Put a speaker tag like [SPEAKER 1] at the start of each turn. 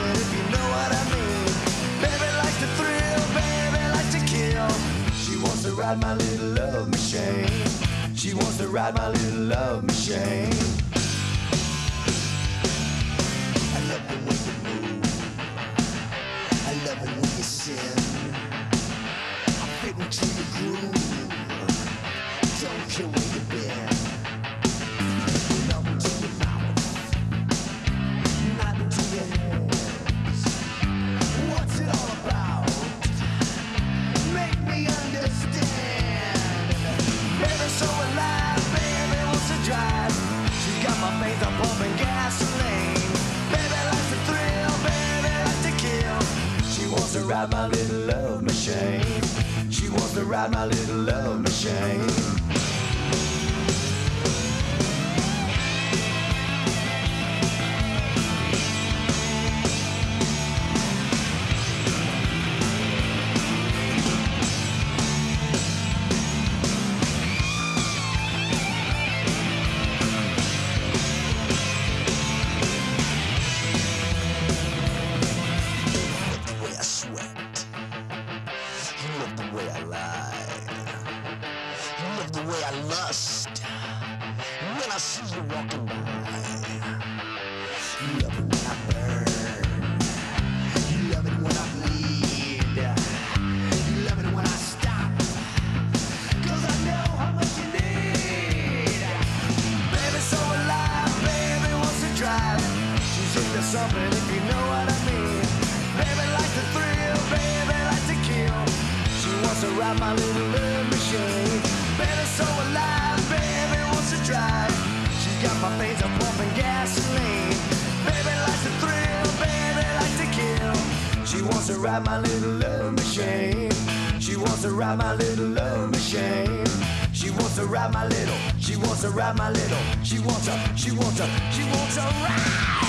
[SPEAKER 1] something, if you know what I mean. Baby likes to thrill, baby likes to kill. She wants to ride my little love machine. She wants to ride my little love machine. I love the way you move. I love it when you sing. I'm fitting to your groove. Don't care where you've been. Love to your mouth, not to your hands. What's it all about? Make me understand. Baby so alive, baby wants to drive. She's got my veins on pumping gasoline. Baby likes to thrill, baby likes to kill. She wants to ride my little love machine. She wants to ride my little love machine. Lust when I see you walking by. You love it when I burn. You love it when I bleed. You love it when I stop, 'cause I know how much you need. Baby so alive, baby wants to drive. She's into something, if you know what I mean. Baby likes to thrill, baby likes to kill. She wants to ride my little love machine. Baby so alive, baby wants to drive. She's got my veins are pumping gasoline. Baby likes to thrill, baby likes to kill. She wants to ride my little love machine. She wants to ride my little love machine. She wants to ride my little. She wants to ride my little. She wants to ride.